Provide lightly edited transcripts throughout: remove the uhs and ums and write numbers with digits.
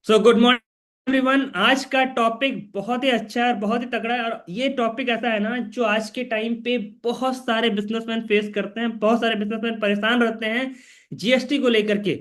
Good morning everyone. आज का topic बहुत ही अच्छा है और बहुत ही तगड़ा है। और ये टॉपिक ऐसा है ना जो आज के टाइम पे बहुत सारे बिजनेसमैन फेस करते हैं, बहुत सारे बिजनेसमैन परेशान रहते हैं जीएसटी को लेकर के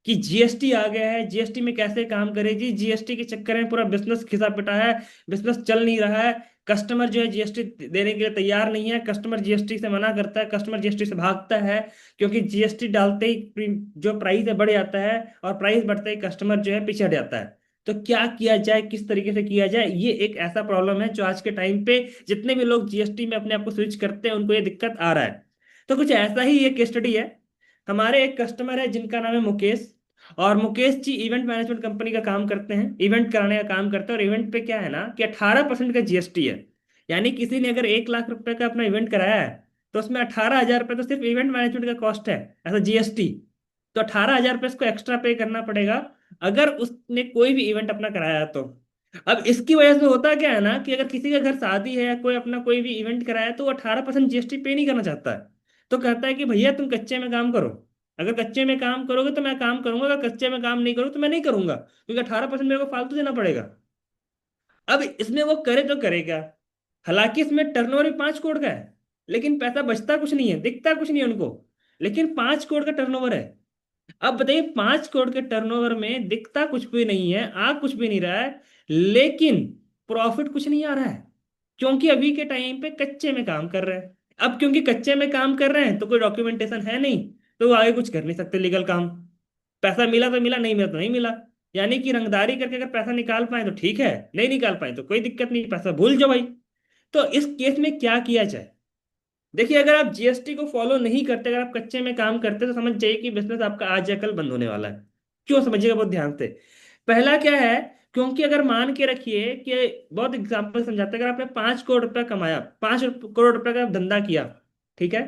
कि जीएसटी आ गया है, जीएसटी में कैसे काम करे। जी, जीएसटी के चक्कर में पूरा बिजनेस खिसा पिटा है, बिजनेस चल नहीं रहा है। कस्टमर जो है जीएसटी देने के लिए तैयार नहीं है, कस्टमर जीएसटी से मना करता है, कस्टमर जीएसटी से भागता है क्योंकि जीएसटी डालते ही जो प्राइस है बढ़ जाता है और प्राइस बढ़ते ही कस्टमर जो है पीछे हट जाता है। तो क्या किया जाए, किस तरीके से किया जाए, ये एक ऐसा प्रॉब्लम है जो आज के टाइम पे जितने भी लोग जीएसटी में अपने आप को स्विच करते हैं उनको ये दिक्कत आ रहा है। तो कुछ ऐसा ही एक स्टडी है। हमारे एक कस्टमर है जिनका नाम है मुकेश। और Mukesh ji event management company का काम करते हैं, इवेंट कराने का काम करते हैं। और इवेंट पे क्या है ना कि 18% का जीएसटी है। यानी किसी ने अगर 1 लाख रुपए का अपना इवेंट कराया है तो उसमें 18,000 रुपये तो सिर्फ इवेंट मैनेजमेंट का कॉस्ट है, ऐसा जीएसटी। तो 18,000 रुपये उसको एक्स्ट्रा पे करना पड़ेगा अगर उसने कोई भी इवेंट अपना कराया है तो। अब इसकी वजह से होता क्या है ना कि अगर किसी के घर शादी है या कोई अपना कोई भी इवेंट कराया है तो वो 18% जीएसटी पे नहीं करना चाहता है। तो कहता है कि भैया तुम कच्चे में काम करो, अगर कच्चे में काम करोगे तो मैं काम करूंगा, अगर कच्चे में काम नहीं करोगे तो मैं नहीं करूंगा, क्योंकि 18% मेरे को फालतू देना पड़ेगा। अब इसमें वो करे तो करेगा। हालांकि इसमें टर्नओवर भी 5 करोड़ का है, लेकिन पैसा बचता कुछ नहीं है, दिखता कुछ नहीं है उनको, लेकिन 5 करोड़ का टर्नओवर है। अब बताइए 5 करोड़ के टर्नओवर में दिखता कुछ भी नहीं है, आ कुछ भी नहीं रहा है, लेकिन प्रॉफिट कुछ नहीं आ रहा है, क्योंकि अभी के टाइम पे कच्चे में काम कर रहे हैं। अब क्योंकि कच्चे में काम कर रहे हैं तो कोई डॉक्यूमेंटेशन है नहीं, तो वो आगे कुछ कर नहीं सकते लीगल काम। पैसा मिला तो मिला, नहीं मिला तो नहीं मिला। यानी कि रंगदारी करके अगर पैसा निकाल पाए तो ठीक है, नहीं निकाल पाए तो कोई दिक्कत नहीं, पैसा भूल जाओ भाई। तो इस केस में क्या किया जाए? देखिए, अगर आप जीएसटी को फॉलो नहीं करते, अगर आप कच्चे में काम करते तो समझ जाइए कि बिजनेस आपका आज या कल बंद होने वाला है। क्यों, समझिएगा बहुत ध्यान से। पहला क्या है, क्योंकि अगर मान के रखिए कि बहुत एग्जांपल समझाते हैं, अगर आपने 5 करोड़ रुपया कमाया, 5 करोड़ रुपया का धंधा किया, ठीक है।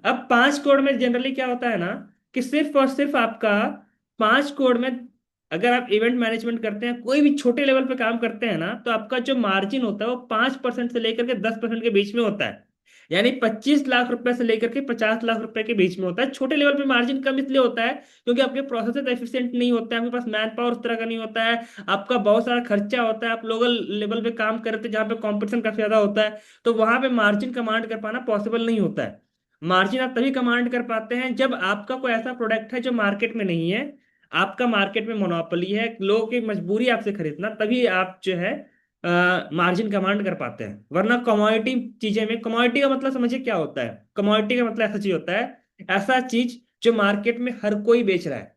अब 5 करोड़ में जनरली क्या होता है ना कि सिर्फ और सिर्फ आपका 5 करोड़ में अगर आप इवेंट मैनेजमेंट करते हैं, कोई भी छोटे लेवल पे काम करते हैं ना, तो आपका जो मार्जिन होता है वो 5% से लेकर के 10% के बीच में होता है। यानी 25 लाख रुपए से लेकर के 50 लाख रुपए के बीच में होता है। छोटे लेवल पे मार्जिन कम इसलिए होता है क्योंकि आपके प्रोसेस एफिशिएंट नहीं होते हैं, आपके पास मैन पावर उस तरह का नहीं होता है, आपका बहुत सारा खर्चा होता है, आप लोकल लेवल पे काम करते हैं जहाँ पे कंपटीशन काफी ज्यादा होता है, तो वहां पे मार्जिन कमांड कर पाना पॉसिबल नहीं होता है। मार्जिन आप तभी कमांड कर पाते हैं जब आपका कोई ऐसा प्रोडक्ट है जो मार्केट में नहीं है, आपका मार्केट में मोनोपोली है, लोगों की मजबूरी है आपसे खरीदना, तभी आप जो है मार्जिन कमांड कर पाते हैं। वरना कमोडिटी चीजें में, कमोडिटी का मतलब समझिए क्या होता है। कमोडिटी का मतलब ऐसा चीज होता है, ऐसा चीज जो मार्केट में हर कोई बेच रहा है।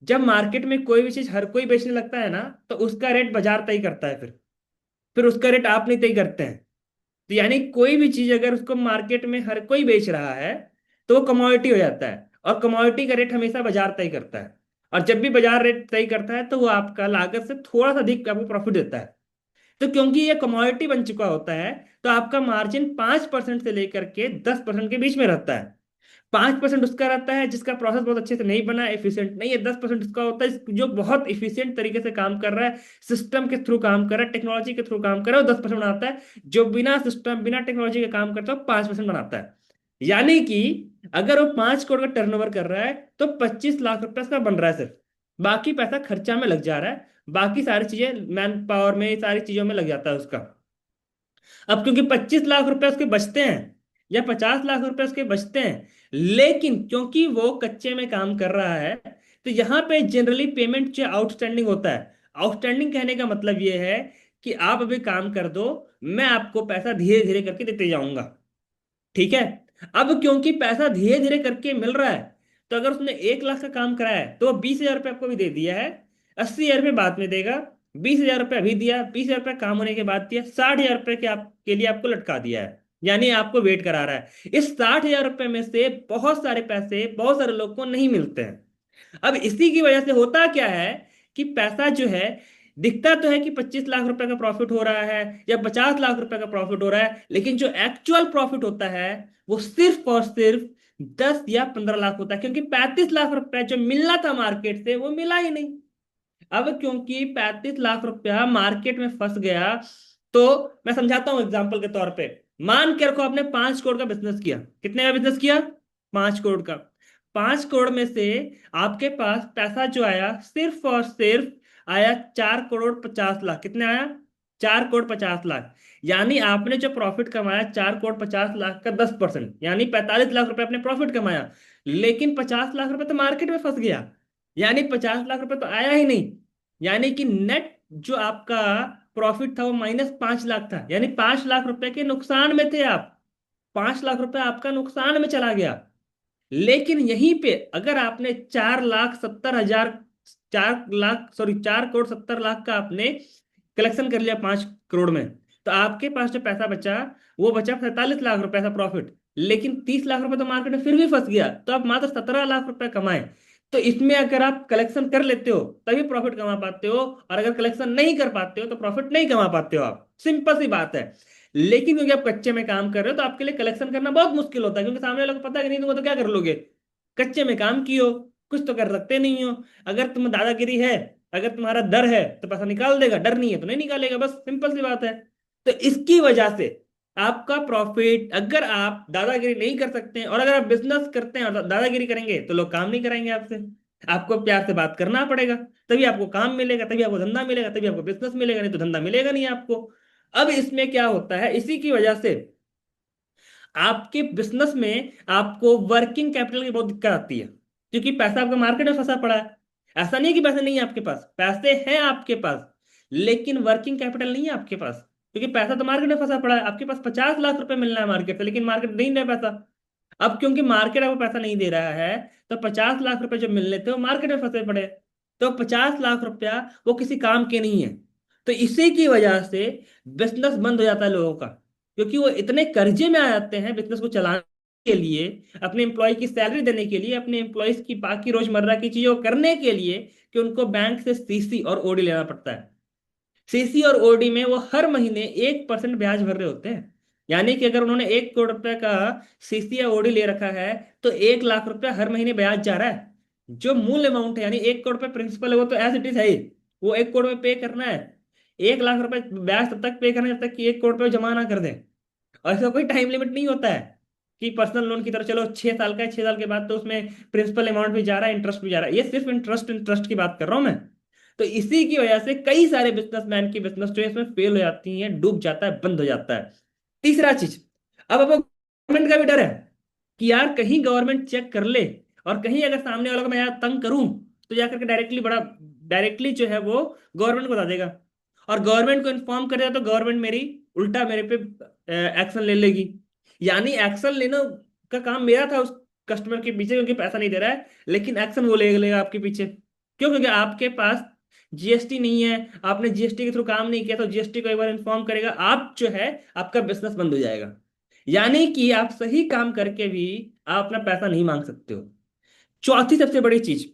जब मार्केट में कोई भी चीज हर कोई बेचने लगता है ना, तो उसका रेट बाजार तय करता है। फिर उसका रेट आप नहीं तय करते हैं। तो यानी कोई भी चीज अगर उसको मार्केट में हर कोई बेच रहा है तो वो कमोडिटी हो जाता है, और कमोडिटी का रेट हमेशा बाजार तय करता है। और जब भी बाजार रेट तय करता है तो वो आपका लागत से थोड़ा सा अधिक आपको प्रॉफिट देता है। तो क्योंकि ये कमोडिटी बन चुका होता है, तो आपका मार्जिन 5% से लेकर के 10% के बीच में रहता है। 5% उसका रहता है जिसका प्रोसेस बहुत अच्छे से नहीं बना, एफिशिएंट नहीं है। 10% उसका होता है जो बहुत इफिशिएंट तरीके से काम कर रहा है, सिस्टम के थ्रू काम कर रहा है, टेक्नोलॉजी के थ्रू काम कर रहा है, वो 10% बनाता है। जो बिना सिस्टम बिना टेक्नोलॉजी का काम करता है वो 5% बनाता है। यानी कि अगर वो 5 करोड़ का टर्नओवर कर रहा है तो 25 लाख रुपए उसका बन रहा है सिर्फ। बाकी पैसा खर्चा में लग जा रहा है, बाकी सारी चीजें मैन पावर में, सारी चीजों में लग जाता है उसका। अब क्योंकि 25 लाख रुपए उसके बचते हैं या 50 लाख रुपए उसके बचते हैं, लेकिन क्योंकि वो कच्चे में काम कर रहा है, तो यहाँ पे जनरली पेमेंट जो आउटस्टैंडिंग होता है। आउटस्टैंडिंग कहने का मतलब ये है कि आप अभी काम कर दो, मैं आपको पैसा धीरे धीरे करके देते जाऊंगा, ठीक है। अब क्योंकि पैसा धीरे धीरे करके मिल रहा है, तो अगर उसने 1 लाख का काम कराया है तो वो 20,000 रुपये आपको भी दे दिया है, 80,000 रुपये बाद में देगा, 20,000 रुपये अभी दिया, 20,000 रुपये काम होने के बाद दिया, 60,000 रुपये के लिए आपको लटका दिया है। यानी आपको वेट करा रहा है। इस 60,000 रुपये में से बहुत सारे पैसे बहुत सारे लोग को नहीं मिलते हैं। अब इसी की वजह से होता क्या है कि पैसा जो है, दिखता तो है कि 25 लाख रुपए का प्रॉफिट हो रहा है या 50 लाख रुपए का प्रॉफिट हो रहा है, लेकिन जो एक्चुअल प्रॉफिट होता है वो सिर्फ और सिर्फ 10 या 15 लाख होता है, क्योंकि 35 लाख रुपए जो मिलना था मार्केट से वो मिला ही नहीं। अब क्योंकि 35 लाख रुपया मार्केट में फंस गया, तो मैं समझाता हूं एग्जाम्पल के तौर पे। मान के रखो आपने 5 करोड़ का बिजनेस किया। कितने का बिजनेस किया? 5 करोड़ का। 5 करोड़ में से आपके पास पैसा जो आया सिर्फ और सिर्फ आया 4 करोड़ 50 लाख। कितने आया? 4 करोड़ 50 लाख। यानी आपने जो प्रॉफिट कमाया 4 करोड़ 50 लाख का 10%, यानी 45 लाख रुपए आपने प्रॉफिट कमाया। लेकिन 50 लाख रुपए तो मार्केट में फंस गया, यानी 50 लाख रुपए तो आया ही नहीं। यानी कि नेट जो आपका प्रॉफिट था वो -5 लाख था, यानी 5 लाख रुपए के नुकसान में थे आप। 5 लाख रुपए आपका नुकसान में चला गया। लेकिन यहीं पे अगर आपने 4,70,000, 4 लाख सॉरी 4 करोड़ 70 लाख का आपने कलेक्शन कर लिया 5 करोड़ में, तो आपके पास जो पैसा बचा वो बचा 45 लाख रुपए का प्रॉफिट। लेकिन 30 लाख रुपए तो मार्केट में फिर भी फंस गया, तो आप मात्र 17 लाख रुपए कमाए। तो इसमें अगर आप कलेक्शन कर लेते हो तभी प्रॉफिट कमा पाते हो, और अगर कलेक्शन नहीं कर पाते हो तो प्रॉफिट नहीं कमा पाते हो आप। सिंपल सी बात है। लेकिन क्योंकि आप कच्चे में काम कर रहे हो तो आपके लिए कलेक्शन करना बहुत मुश्किल होता है, क्योंकि सामने वालों को पता है कि नहीं दूंगा तो क्या कर लोगे। कच्चे में काम किए हो, कुछ तो कर सकते नहीं हो। अगर तुम दादागिरी है, अगर तुम्हारा डर है तो पैसा निकाल देगा, डर नहीं है तो नहीं निकालेगा, बस सिंपल सी बात है। तो इसकी वजह से आपका प्रॉफिट, अगर आप दादागिरी नहीं कर सकते हैं और अगर आप बिजनेस करते हैं और दादागिरी करेंगे तो लोग काम नहीं कराएंगे आपसे। आपको प्यार से बात करना पड़ेगा, तभी आपको काम मिलेगा, तभी आपको धंधा मिलेगा, तभी आपको बिजनेस मिलेगा, नहीं तो धंधा मिलेगा नहीं आपको। अब इसमें क्या होता है, इसी की वजह से आपके बिजनेस में आपको वर्किंग कैपिटल की बहुत दिक्कत आती है, क्योंकि पैसा आपका मार्केट में फंसा पड़ा है। ऐसा नहीं है कि पैसे नहीं है आपके पास, पैसे हैं आपके पास, लेकिन वर्किंग कैपिटल नहीं है आपके पास। क्योंकि पैसा तो मार्केट में फंसा पड़ा है, आपके पास 50 लाख रुपए मिलना है मार्केट से, लेकिन मार्केट नहीं दे पैसा। अब क्योंकि मार्केट आपको पैसा नहीं दे रहा है, तो 50 लाख रुपए जो मिलने थे वो मार्केट में फंसे पड़े। तो 50 लाख रुपया वो किसी काम के नहीं है। तो इसी की वजह से बिजनेस बंद हो जाता है लोगों का, क्योंकि वो इतने कर्जे में आ जाते हैं बिजनेस को चलाने के लिए, अपने एम्प्लॉय की सैलरी देने के लिए, अपने एम्प्लॉयज की बाकी रोजमर्रा की चीजों को करने के लिए, कि उनको बैंक से सीसी और ओडी लेना पड़ता है। सीसी और ओडी में वो हर महीने 1% ब्याज भर रहे होते हैं। यानी कि अगर उन्होंने 1 करोड़ रुपए का सीसी या ओडी ले रखा है, तो 1 लाख रुपए हर महीने ब्याज जा रहा है। जो मूल अमाउंट है, यानी 1 करोड़ रुपए प्रिंसिपल है, वो तो एज इट इज है ही, वो 1 करोड़ में पे करना है। 1 लाख रुपए ब्याज तब तक पे करना है जब तक कि 1 करोड़ रुपए जमा ना कर दें। और इसका कोई टाइम लिमिट नहीं होता है कि पर्सनल लोन की तरह चलो 6 साल का है, 6 साल के बाद तो उसमें प्रिंसिपल अमाउंट भी जा रहा है, इंटरेस्ट भी जा रहा है। ये सिर्फ इंटरेस्ट की बात कर रहा हूं मैं। तो इसी की वजह से कई सारे बिजनेसमैन की बिजनेस जो है इसमें फेल हो जाती है, डूब जाता है, बंद हो जाता है। तीसरा चीज, अब आपको गवर्नमेंट का भी डर है कि यार कहीं गवर्नमेंट चेक कर ले, और कहीं अगर सामने वालों को मैं यार तंग करूं तो जाकर के डायरेक्टली जो है वो गवर्नमेंट को बता देगा, और गवर्नमेंट को इन्फॉर्म करेगा तो गवर्नमेंट मेरी उल्टा मेरे पे एक्शन ले लेगी। यानी एक्शन लेना का काम मेरा था उस कस्टमर के पीछे, क्योंकि पैसा नहीं दे रहा है, लेकिन एक्शन वो ले लेगा आपके पीछे। क्यों? क्योंकि आपके पास जीएसटी नहीं है, आपने जीएसटी के थ्रू काम नहीं किया, तो जीएसटी को एक बार इन्फॉर्म करेगा, आप जो है आपका बिजनेस बंद हो जाएगा। यानी कि आप सही काम करके भी आप अपना पैसा नहीं मांग सकते हो। चौथी सबसे बड़ी चीज,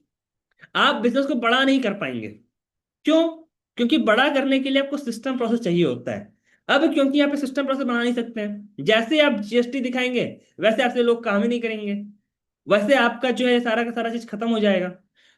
आप बिजनेस को बड़ा नहीं कर पाएंगे। क्यों? क्योंकि बड़ा करने के लिए आपको सिस्टम प्रोसेस चाहिए होता है। अब क्योंकि यहाँ पे सिस्टम प्रोसेस बना नहीं सकते हैं, जैसे आप जीएसटी दिखाएंगे वैसे आपसे लोग काम ही नहीं करेंगे, वैसे आपका जो है सारा का सारा चीज खत्म हो जाएगा।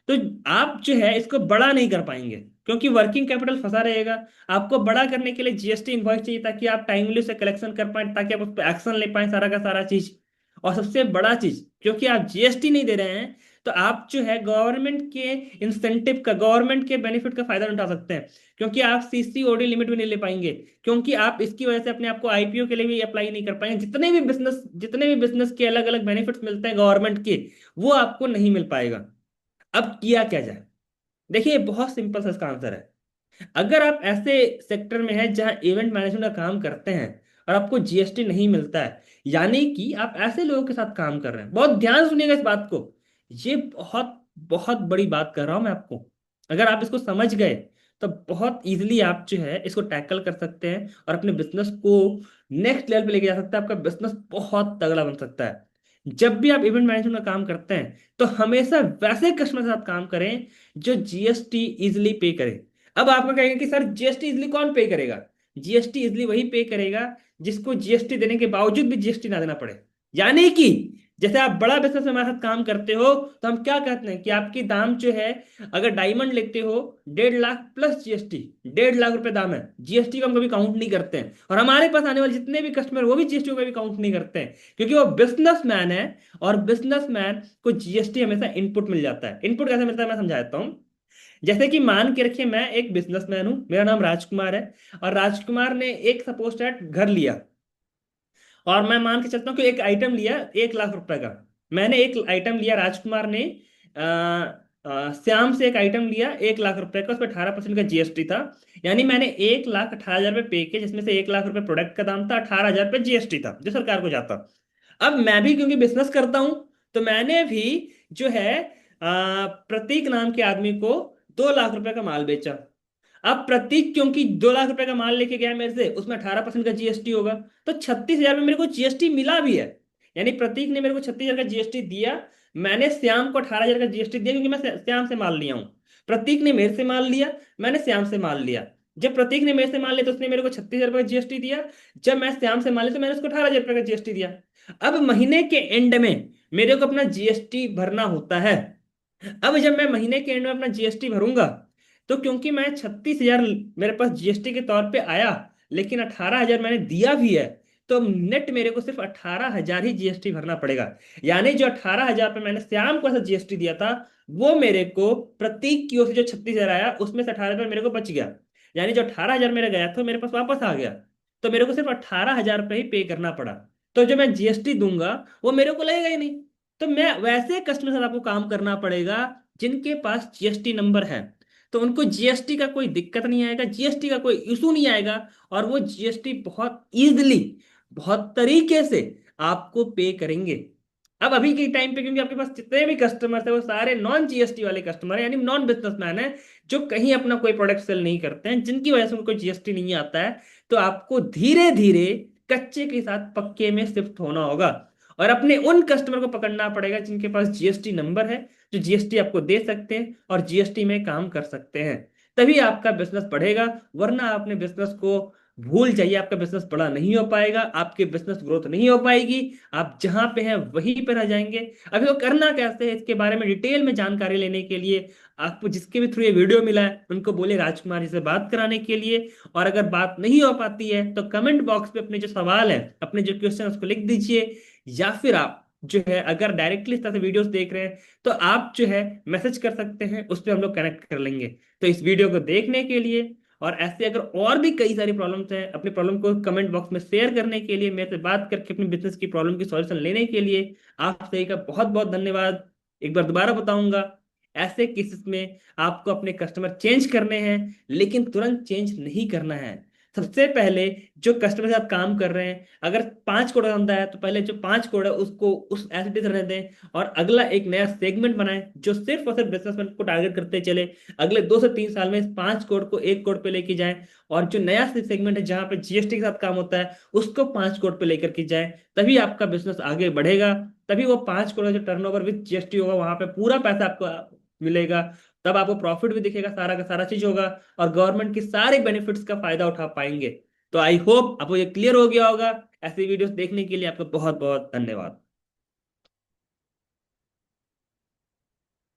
तो आप जो है इसको बड़ा नहीं कर पाएंगे, क्योंकि वर्किंग कैपिटल फंसा रहेगा। आपको बड़ा करने के लिए जीएसटी इनवॉइस चाहिए, ताकि आप टाइमली से कलेक्शन कर पाए, ताकि आप उस पर एक्शन ले पाए सारा का सारा चीज। और सबसे बड़ा चीज, क्योंकि आप जीएसटी नहीं दे रहे हैं, तो आप जो है गवर्नमेंट के इंसेंटिव का, गवर्नमेंट के बेनिफिट का फायदा नहीं उठा सकते हैं, क्योंकि आप सीसी ओडी लिमिट भी नहीं ले पाएंगे। क्योंकि आप इसकी वजह से अपने आप को आईपीओ के लिए भी अप्लाई नहीं कर पाएंगे। जितने भी बिजनेस के अलग अलग बेनिफिट्स मिलते हैं गवर्नमेंट के, वो आपको नहीं मिल पाएगा। अब किया क्या जाए? देखिए बहुत सिंपल सा इसका आंसर है। अगर आप ऐसे सेक्टर में हैं जहां इवेंट मैनेजमेंट का काम करते हैं और आपको जीएसटी नहीं मिलता है, यानी कि आप ऐसे लोगों के साथ काम कर रहे हैं, बहुत ध्यान से सुनिएगा इस बात को, ये बहुत बहुत बड़ी बात कर रहा हूं मैं आपको। अगर आप इसको समझ गए तो बहुत इजीली आप जो है इसको टैकल कर सकते हैं और अपने बिजनेस को नेक्स्ट लेवल पे लेके जा सकते हैं। आपका बिजनेस बहुत तगड़ा बन सकता है। जब भी आप इवेंट मैनेजमेंट का काम करते हैं तो हमेशा वैसे कस्टमर के साथ काम करें जो जीएसटी इजिली पे करे। अब आपको कहेंगे कि सर जीएसटी इजिली कौन पे करेगा? जीएसटी इजिली वही पे करेगा जिसको जीएसटी देने के बावजूद भी जीएसटी ना देना पड़े। यानी कि जैसे आप बड़ा बिजनेस में हमारे साथ काम करते हो, तो हम क्या कहते हैं कि आपकी दाम जो है, अगर डायमंड लेते हो 1.5 लाख प्लस जीएसटी, 1.5 लाख रुपए दाम है, जीएसटी को हम कभी काउंट नहीं करते हैं। और हमारे पास आने वाले जितने भी कस्टमर वो भी जीएसटी को कभी काउंट नहीं करते हैं, क्योंकि वो बिजनेसमैन है, और बिजनेसमैन को जीएसटी हमेशा इनपुट मिल जाता है। इनपुट कैसे मिलता है मैं समझा देता हूँ। जैसे कि मान के रखिए मैं एक बिजनेसमैन हूं, मेरा नाम राजकुमार है, और राजकुमार ने एक सपोज दैट घर लिया, और मैं मान के चलता हूँ कि एक आइटम लिया 1 लाख रुपए का। मैंने एक आइटम लिया, राजकुमार ने श्याम से एक आइटम लिया 1 लाख रुपए का, उस पर 18% का जीएसटी था। यानी मैंने 1,18,000 रुपये पे किए, जिसमें से 1 लाख रुपए प्रोडक्ट का दाम था, 18,000 रुपये जीएसटी था जो सरकार को जाता। अब मैं भी क्योंकि बिजनेस करता हूं, तो मैंने भी जो है प्रतीक नाम के आदमी को 2 लाख रुपए का माल बेचा। अब प्रतीक क्योंकि 2 लाख रुपए का माल लेके गया मेरे से, उसमें 18% का जीएसटी होगा, तो 36,000 में मेरे को जीएसटी मिला भी है। यानी प्रतीक ने मेरे को 36,000 का जीएसटी दिया, मैंने श्याम को 18,000 का जीएसटी दिया, क्योंकि मैं श्याम से माल लिया हूं। प्रतीक ने मेरे से माल लिया, मैंने श्याम से माल लिया। जब प्रतीक ने मेरे से माल लिया तो उसने मेरे को 36,000 रुपये का जीएसटी दिया। जब मैं श्याम से माल लिया तो मैंने उसको 18,000 रुपये का जीएसटी दिया। अब महीने के एंड में मेरे को अपना जीएसटी भरना होता है। अब जब मैं महीने के एंड में अपना जीएसटी भरूंगा, तो क्योंकि मैं 36,000 मेरे पास जीएसटी के तौर पे आया, लेकिन 18,000 मैंने दिया भी है, तो नेट मेरे को सिर्फ 18,000 ही जीएसटी भरना पड़ेगा। यानी जो 18,000 पे मैंने श्याम को ऐसा जीएसटी दिया था, वो मेरे को प्रतीक की ओर से जो 36,000 आया, उसमें से 18,000 मेरे को बच गया। यानी जो 18,000 मेरा गया था मेरे पास वापस आ गया। तो मेरे को सिर्फ 18,000 रुपये ही पे करना पड़ा। तो जो मैं जीएसटी दूंगा वो मेरे को लगेगा ही नहीं। तो मैं वैसे कस्टमर के साथ आपको काम करना पड़ेगा जिनके पास जीएसटी नंबर है। तो उनको जीएसटी का कोई दिक्कत नहीं आएगा, जीएसटी का कोई इशू नहीं आएगा, और वो जीएसटी बहुत इजीली, बहुत तरीके से आपको पे करेंगे। अब अभी के टाइम पे क्योंकि आपके पास जितने भी कस्टमर है वो सारे नॉन जीएसटी वाले कस्टमर हैं, यानी नॉन बिजनेसमैन है, जो कहीं अपना कोई प्रोडक्ट सेल नहीं करते हैं, जिनकी वजह से उनको जीएसटी नहीं आता है। तो आपको धीरे धीरे कच्चे के साथ पक्के में शिफ्ट होना होगा, और अपने उन कस्टमर को पकड़ना पड़ेगा जिनके पास जीएसटी नंबर है, जो जीएसटी आपको दे सकते हैं और जीएसटी में काम कर सकते हैं। तभी आपका बिजनेस बढ़ेगा, वरना अपने बिजनेस को भूल जाइए, आपका बिजनेस बड़ा नहीं हो पाएगा, आपके बिजनेस ग्रोथ नहीं हो पाएगी, आप जहां पे हैं वहीं पे रह जाएंगे। अभी वो करना कैसे है, इसके बारे में डिटेल में जानकारी लेने के लिए आपको जिसके भी थ्रू ये वीडियो मिला है उनको बोले राजकुमार जी से बात कराने के लिए। और अगर बात नहीं हो पाती है तो कमेंट बॉक्स पे अपने जो सवाल है, अपने जो क्वेश्चन उसको लिख दीजिए, या फिर आप जो है अगर डायरेक्टली इस तरह से वीडियोस देख रहे हैं तो आप जो है मैसेज कर सकते हैं, उस पर हम लोग कनेक्ट कर लेंगे। तो इस वीडियो को देखने के लिए, और ऐसे अगर और भी कई सारी प्रॉब्लम्स हैं, अपनी प्रॉब्लम को कमेंट बॉक्स में शेयर करने के लिए, मेरे से बात करके अपनी बिजनेस की प्रॉब्लम की सॉल्यूशन लेने के लिए, आप सही का बहुत बहुत धन्यवाद। एक बार दोबारा बताऊंगा, ऐसे केसेस में आपको अपने कस्टमर चेंज करने हैं, लेकिन तुरंत चेंज नहीं करना है। सबसे पहले जो कस्टमर के साथ काम कर रहे हैं, अगर 5 कोड धंधा है तो पहले जो 5 कोड है उसको उस एज इट इज रहने दें, और अगला एक नया सेगमेंट बनाएं जो सिर्फ और सिर्फ बिजनेसमैन को टारगेट करते चले। अगले 2 से 3 साल में इस 5 कोड को 1 कोड पे लेके जाएं, और जो नया सेगमेंट है जहां पे जीएसटी के साथ काम होता है उसको 5 कोड पे लेकर के जाएं। तभी आपका बिजनेस आगे बढ़ेगा, तभी वो 5 करोड़ जो टर्नओवर विद जीएसटी होगा वहां पे पूरा पैसा आपको मिलेगा। तब आपको प्रॉफिट भी दिखेगा, सारा का सारा चीज होगा, और गवर्नमेंट की सारे बेनिफिट्स का फायदा उठा पाएंगे। तो आई होप आपको ये क्लियर हो गया होगा। ऐसी वीडियोस देखने के लिए आपका बहुत बहुत धन्यवाद।